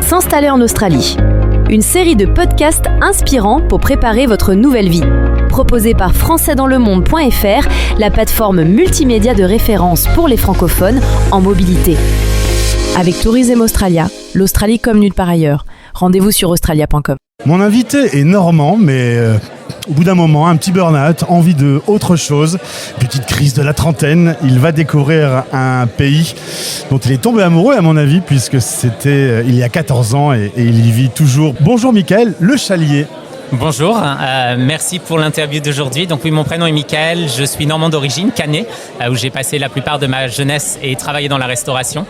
s'installer en Australie. Une série de podcasts inspirants pour préparer votre nouvelle vie. Proposée par françaisdanslemonde.fr, la plateforme multimédia de référence pour les francophones en mobilité. Avec Tourisme Australia, l'Australie comme nulle part ailleurs. Rendez-vous sur australia.com. Mon invité est normand, mais au bout d'un moment, un petit burn-out, envie de autre chose, petite crise de la trentaine, il va découvrir un pays dont il est tombé amoureux à mon avis, puisque c'était il y a 14 ans et il y vit toujours. Bonjour Michael, le Chalier. Bonjour, merci pour l'interview d'aujourd'hui. Donc oui, mon prénom est Michael, je suis normand d'origine, canet, où j'ai passé la plupart de ma jeunesse et travaillé dans la restauration.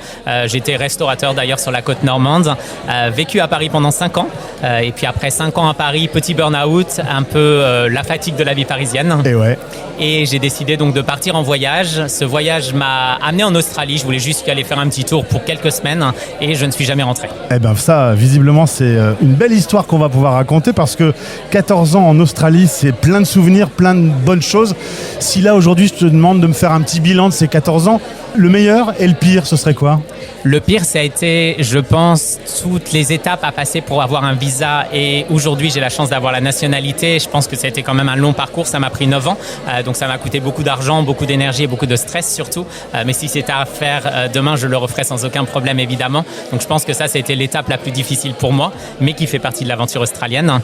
J'étais restaurateur d'ailleurs sur la côte normande, vécu à Paris pendant 5 ans, et puis après 5 ans à Paris, petit burn-out, un peu la fatigue de la vie parisienne. Et ouais. Et j'ai décidé donc de partir en voyage. Ce voyage m'a amené en Australie. Je voulais juste aller faire un petit tour pour quelques semaines et je ne suis jamais rentré. Eh ben ça, visiblement, c'est une belle histoire qu'on va pouvoir raconter parce que 14 ans en Australie, c'est plein de souvenirs, plein de bonnes choses. Si là, aujourd'hui, je te demande de me faire un petit bilan de ces 14 ans, le meilleur et le pire, ce serait quoi ? Le pire, ça a été, je pense, toutes les étapes à passer pour avoir un visa. Et aujourd'hui, j'ai la chance d'avoir la nationalité. Je pense que ça a été quand même un long parcours. Ça m'a pris 9 ans. Donc, ça m'a coûté beaucoup d'argent, beaucoup d'énergie et beaucoup de stress surtout. Mais si c'était à faire demain, je le referais sans aucun problème, évidemment. Donc, je pense que ça a été l'étape la plus difficile pour moi, mais qui fait partie de l'aventure australienne.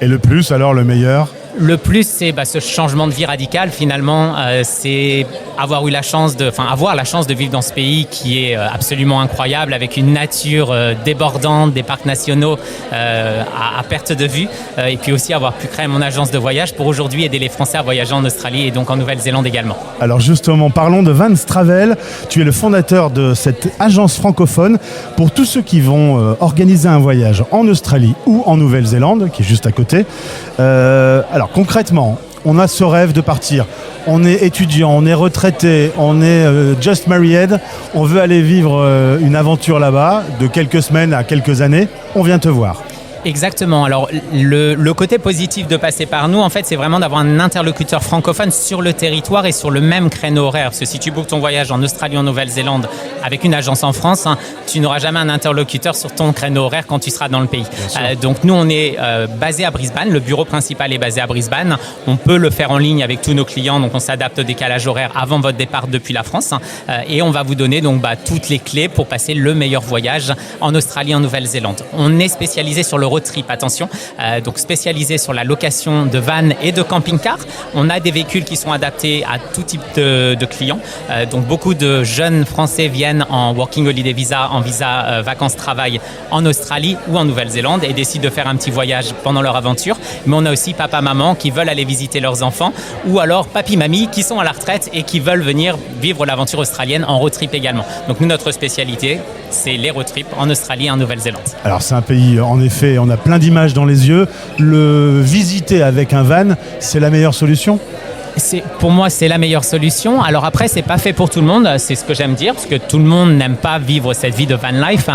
Et le plus, alors le meilleur ? Le plus, c'est ce changement de vie radical finalement, c'est avoir la chance de vivre dans ce pays qui est absolument incroyable, avec une nature débordante, des parcs nationaux à perte de vue, et puis aussi avoir pu créer mon agence de voyage pour aujourd'hui aider les Français à voyager en Australie et donc en Nouvelle-Zélande également. Alors justement, parlons de Vans Travel. Tu es le fondateur de cette agence francophone. Pour tous ceux qui vont organiser un voyage en Australie ou en Nouvelle-Zélande, qui est juste à côté, alors concrètement, on a ce rêve de partir. On est étudiant, on est retraité, on est just married. On veut aller vivre une aventure là-bas de quelques semaines à quelques années. On vient te voir. Exactement. Alors, le côté positif de passer par nous, en fait, c'est vraiment d'avoir un interlocuteur francophone sur le territoire et sur le même créneau horaire. Parce que si tu bookes ton voyage en Australie ou en Nouvelle-Zélande avec une agence en France, tu n'auras jamais un interlocuteur sur ton créneau horaire quand tu seras dans le pays. Donc, nous, on est basé à Brisbane. Le bureau principal est basé à Brisbane. On peut le faire en ligne avec tous nos clients. Donc, on s'adapte au décalage horaire avant votre départ depuis la France. Et on va vous donner donc toutes les clés pour passer le meilleur voyage en Australie et en Nouvelle-Zélande. On est spécialisé sur le road trip, attention, donc spécialisé sur la location de vannes et de camping-car. On a des véhicules qui sont adaptés à tout type de clients. Donc beaucoup de jeunes Français viennent en Working Holiday Visa, en visa vacances-travail en Australie ou en Nouvelle-Zélande et décident de faire un petit voyage pendant leur aventure. Mais on a aussi papa-maman qui veulent aller visiter leurs enfants ou alors papy-mamie qui sont à la retraite et qui veulent venir vivre l'aventure australienne en road trip également. Donc nous, notre spécialité, c'est les road trips en Australie et en Nouvelle-Zélande. Alors c'est un pays, en effet, on a plein d'images dans les yeux. Le visiter avec un van, c'est la meilleure solution ? Pour moi, c'est la meilleure solution. Alors après, c'est pas fait pour tout le monde, c'est ce que j'aime dire, parce que tout le monde n'aime pas vivre cette vie de van life.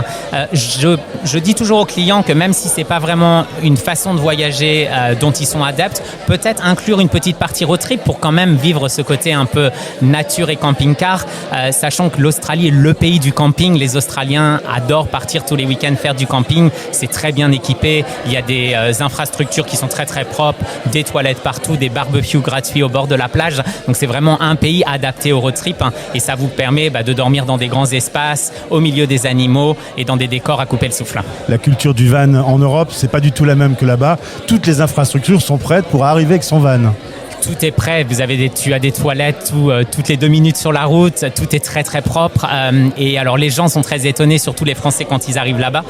Je dis toujours aux clients que même si c'est pas vraiment une façon de voyager dont ils sont adeptes, peut-être inclure une petite partie road trip pour quand même vivre ce côté un peu nature et camping-car, sachant que l'Australie est le pays du camping. Les Australiens adorent partir tous les week-ends faire du camping. C'est très bien équipé. Il y a des infrastructures qui sont très très propres, des toilettes partout, des barbecues gratuits au bord de la plage. Donc c'est vraiment un pays adapté au road trip et ça vous permet de dormir dans des grands espaces, au milieu des animaux et dans des décors à couper le souffle. La culture du van en Europe, c'est pas du tout la même que là-bas. Toutes les infrastructures sont prêtes pour arriver avec son van. Tout est prêt, tu as des toilettes toutes les 2 minutes sur la route, tout est très très propre et alors les gens sont très étonnés, surtout les Français quand ils arrivent là-bas.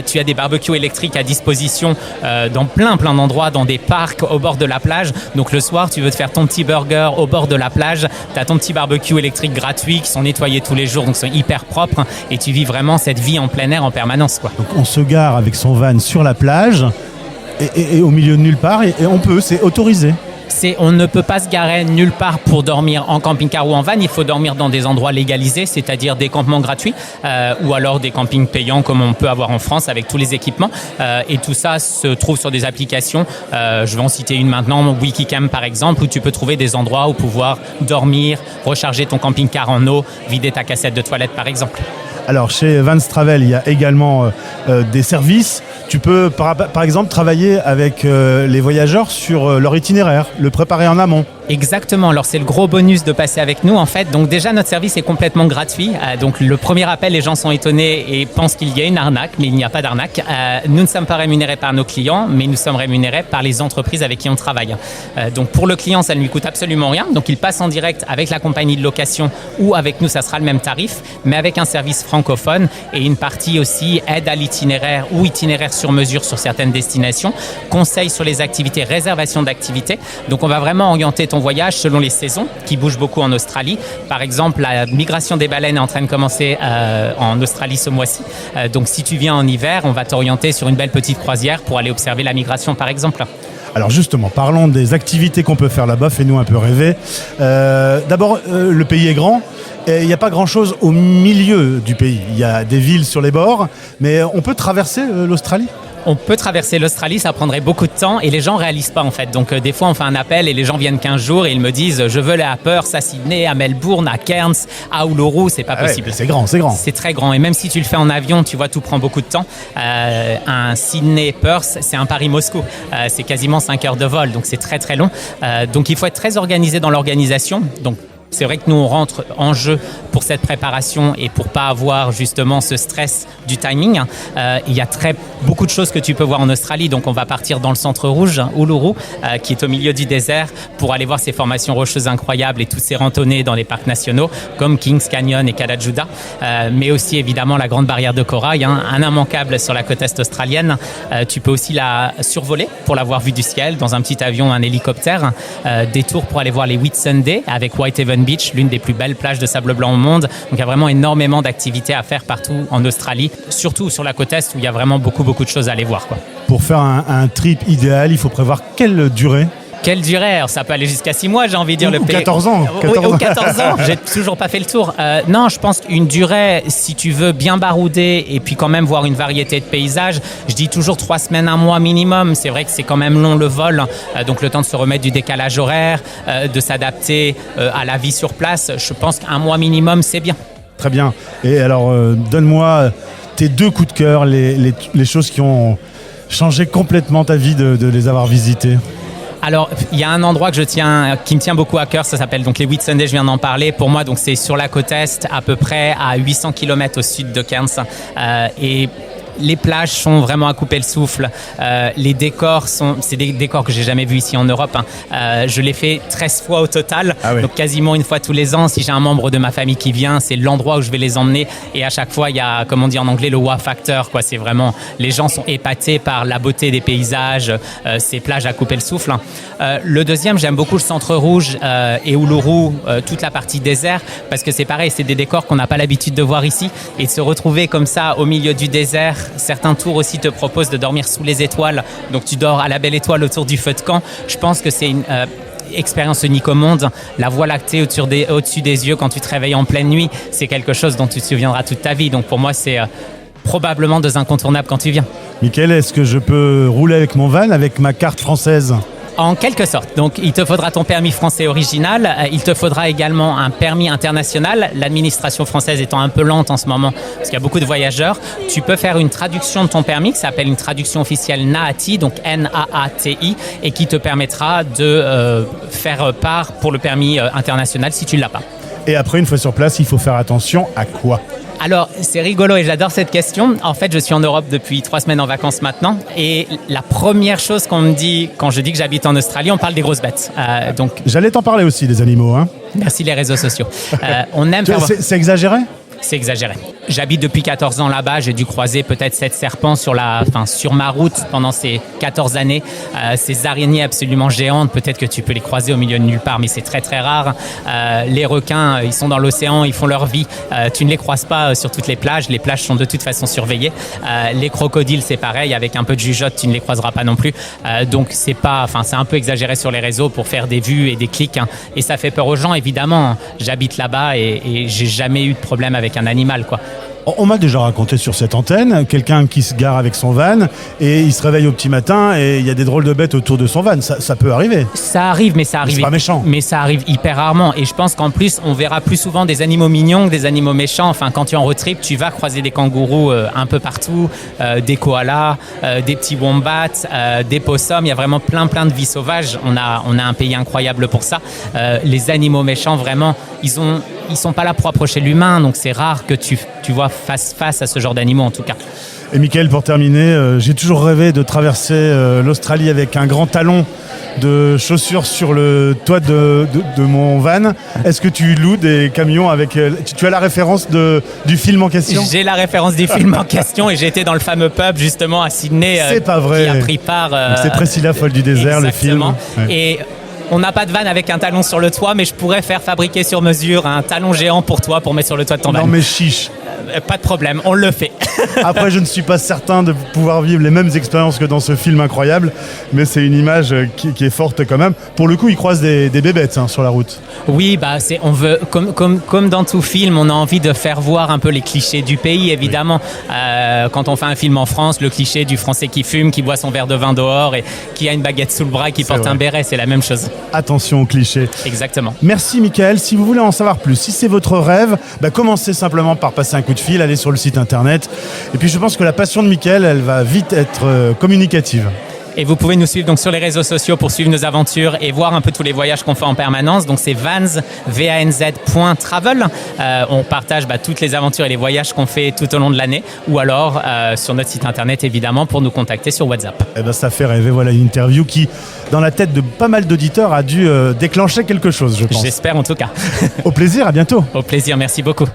Tu as des barbecues électriques à disposition dans plein d'endroits, dans des parcs au bord de la plage. Donc le soir, tu veux te faire ton petit burger au bord de la plage, tu as ton petit barbecue électrique gratuit qui sont nettoyés tous les jours, donc sont hyper propres et tu vis vraiment cette vie en plein air en permanence, quoi. Donc on se gare avec son van sur la plage et au milieu de nulle part et on peut, c'est autorisé. On ne peut pas se garer nulle part pour dormir en camping-car ou en van. Il faut dormir dans des endroits légalisés, c'est-à-dire des campements gratuits ou alors des campings payants comme on peut avoir en France avec tous les équipements. Et tout ça se trouve sur des applications. Je vais en citer une maintenant, Wikicamp par exemple, où tu peux trouver des endroits où pouvoir dormir, recharger ton camping-car en eau, vider ta cassette de toilette par exemple. Alors, chez Vans Travel, il y a également des services. Tu peux, par exemple, travailler avec les voyageurs sur leur itinéraire, le préparer en amont. Exactement. Alors, c'est le gros bonus de passer avec nous, en fait. Donc, déjà, notre service est complètement gratuit. Donc, le premier appel, les gens sont étonnés et pensent qu'il y a une arnaque, mais il n'y a pas d'arnaque. Nous ne sommes pas rémunérés par nos clients, mais nous sommes rémunérés par les entreprises avec qui on travaille. Donc, pour le client, ça ne lui coûte absolument rien. Donc, il passe en direct avec la compagnie de location ou avec nous, ça sera le même tarif, mais avec un service francophone et une partie aussi aide à l'itinéraire ou itinéraire sur mesure sur certaines destinations, conseils sur les activités, réservation d'activités. Donc, on va vraiment orienter ton voyage selon les saisons qui bougent beaucoup en Australie. Par exemple, la migration des baleines est en train de commencer en Australie ce mois-ci. Donc, si tu viens en hiver, on va t'orienter sur une belle petite croisière pour aller observer la migration, par exemple. Alors justement, parlons des activités qu'on peut faire là-bas, fais-nous un peu rêver. D'abord, le pays est grand et il n'y a pas grand-chose au milieu du pays. Il y a des villes sur les bords, mais on peut traverser l'Australie ? On peut traverser l'Australie, ça prendrait beaucoup de temps et les gens ne réalisent pas en fait. Donc des fois on fait un appel et les gens viennent 15 jours et ils me disent je veux aller à Perth, à Sydney, à Melbourne, à Cairns, à Uluru, c'est pas possible. Ouais, c'est grand. C'est très grand et même si tu le fais en avion, tu vois, tout prend beaucoup de temps. Un Sydney-Perth, c'est un Paris-Moscou. C'est quasiment 5 heures de vol, donc c'est très très long. Donc il faut être très organisé dans l'organisation. Donc c'est vrai que nous, on rentre en jeu pour cette préparation et pour pas avoir justement ce stress du timing. Il y a beaucoup de choses que tu peux voir en Australie. Donc, on va partir dans le centre rouge, Uluru, qui est au milieu du désert, pour aller voir ces formations rocheuses incroyables et toutes ces randonnées dans les parcs nationaux, comme Kings Canyon et Kalajuda. Mais aussi, évidemment, la grande barrière de corail, un immanquable sur la côte est australienne. Tu peux aussi la survoler pour la voir vue du ciel dans un petit avion, un hélicoptère. Des tours pour aller voir les Whitsunday avec Whitehaven Beach, l'une des plus belles plages de sable blanc au monde. Donc il y a vraiment énormément d'activités à faire partout en Australie, surtout sur la côte est où il y a vraiment beaucoup de choses à aller voir, quoi. Pour faire un trip idéal, il faut prévoir quelle durée ? Quelle durée ? Alors, ça peut aller jusqu'à 6 mois, j'ai envie de dire. Ou 14 ans. Ou 14 ans. J'ai toujours pas fait le tour. Non, je pense qu'une durée, si tu veux bien barouder et puis quand même voir une variété de paysages, je dis toujours 3 semaines, 1 mois minimum. C'est vrai que c'est quand même long le vol. Donc, le temps de se remettre du décalage horaire, de s'adapter à la vie sur place. Je pense qu'1 mois minimum, c'est bien. Très bien. Et alors, donne-moi tes 2 coups de cœur, les choses qui ont changé complètement ta vie de les avoir visitées. Alors, il y a un endroit qui me tient beaucoup à cœur, ça s'appelle donc les Whitsunday, je viens d'en parler. Pour moi, donc c'est sur la côte est, à peu près à 800 km au sud de Cairns. Et les plages sont vraiment à couper le souffle. Les décors c'est des décors que j'ai jamais vus ici en Europe. Je l'ai fait 13 fois au total, donc quasiment une fois tous les ans. Si j'ai un membre de ma famille qui vient, c'est l'endroit où je vais les emmener. Et à chaque fois, il y a, comme on dit en anglais, le wow factor, quoi. C'est vraiment, les gens sont épatés par la beauté des paysages, ces plages à couper le souffle. Le deuxième, j'aime beaucoup le centre rouge et Uluru, toute la partie désert, parce que c'est pareil, c'est des décors qu'on n'a pas l'habitude de voir ici. Et de se retrouver comme ça au milieu du désert. Certains tours aussi te proposent de dormir sous les étoiles, donc tu dors à la belle étoile autour du feu de camp. Je pense que c'est une expérience unique au monde. La Voie lactée au-dessus des yeux quand tu te réveilles en pleine nuit, c'est quelque chose dont tu te souviendras toute ta vie. Donc pour moi, c'est probablement 2 incontournables quand tu viens. Mickaël, est-ce que je peux rouler avec mon van avec ma carte française ? En quelque sorte. Donc, il te faudra ton permis français original. Il te faudra également un permis international. L'administration française étant un peu lente en ce moment, parce qu'il y a beaucoup de voyageurs. Tu peux faire une traduction de ton permis, qui s'appelle une traduction officielle NAATI, donc N-A-A-T-I, et qui te permettra de faire part pour le permis international si tu ne l'as pas. Et après, une fois sur place, il faut faire attention à quoi ? Alors, c'est rigolo et j'adore cette question. En fait, je suis en Europe depuis 3 semaines en vacances maintenant. Et la première chose qu'on me dit quand je dis que j'habite en Australie, on parle des grosses bêtes. Donc, j'allais t'en parler aussi, des animaux. Hein. Merci les réseaux sociaux. On aime c'est exagéré ? c'est exagéré. J'habite depuis 14 ans là-bas, j'ai dû croiser peut-être 7 serpents sur ma route pendant ces 14 années. Ces araignées absolument géantes, peut-être que tu peux les croiser au milieu de nulle part, mais c'est très très rare. Les requins, ils sont dans l'océan, ils font leur vie. Tu ne les croises pas sur toutes les plages sont de toute façon surveillées. Les crocodiles, c'est pareil, avec un peu de jugeote, tu ne les croiseras pas non plus. Donc c'est un peu exagéré sur les réseaux pour faire des vues et des clics, hein. Et ça fait peur aux gens, évidemment. J'habite là-bas et j'ai jamais eu de problème avec un animal, quoi. On m'a déjà raconté sur cette antenne, quelqu'un qui se gare avec son van et il se réveille au petit matin et il y a des drôles de bêtes autour de son van. Ça peut arriver. Ça arrive, mais ça arrive. C'est pas méchant. Mais ça arrive hyper rarement. Et je pense qu'en plus, on verra plus souvent des animaux mignons que des animaux méchants. Enfin, quand tu es en road trip, tu vas croiser des kangourous un peu partout, des koalas, des petits wombats, des possums. Il y a vraiment plein de vies sauvages. On a un pays incroyable pour ça. Les animaux méchants, vraiment, ils sont pas là pour approcher l'humain. Donc c'est rare que tu vois face à ce genre d'animaux en tout cas. Et Mickaël, pour terminer, j'ai toujours rêvé de traverser l'Australie avec un grand talon de chaussures sur le toit de mon van. Est-ce que tu loues des camions avec... Tu as la référence du film en question ? J'ai la référence du film en question et j'ai été dans le fameux pub justement à Sydney. C'est pas vrai. Qui a pris part... c'est Priscilla Folle du désert, exactement. Le film. Ouais. Et on n'a pas de van avec un talon sur le toit, mais je pourrais faire fabriquer sur mesure un talon géant pour toi pour mettre sur le toit de ton van. Non mais chiche. Pas de problème, on le fait. Après, je ne suis pas certain de pouvoir vivre les mêmes expériences que dans ce film incroyable, mais c'est une image qui est forte quand même. Pour le coup, ils croisent des bébêtes sur la route. Oui, on veut, comme dans tout film, on a envie de faire voir un peu les clichés du pays, évidemment. Oui. Quand on fait un film en France, le cliché du Français qui fume, qui boit son verre de vin dehors et qui a une baguette sous le bras et qui porte un béret, c'est la même chose. Attention aux clichés. Exactement. Merci Mickaël. Si vous voulez en savoir plus, si c'est votre rêve, commencez simplement par passer un coup de fil, allez sur le site internet. Et puis je pense que la passion de Mickaël, elle va vite être communicative. Et vous pouvez nous suivre donc sur les réseaux sociaux pour suivre nos aventures et voir un peu tous les voyages qu'on fait en permanence. Donc c'est vanz.travel. On partage toutes les aventures et les voyages qu'on fait tout au long de l'année. Ou alors sur notre site internet évidemment pour nous contacter sur WhatsApp. Ça fait rêver. Voilà une interview qui, dans la tête de pas mal d'auditeurs, a dû déclencher quelque chose, je pense. J'espère en tout cas. Au plaisir, à bientôt. Au plaisir, merci beaucoup.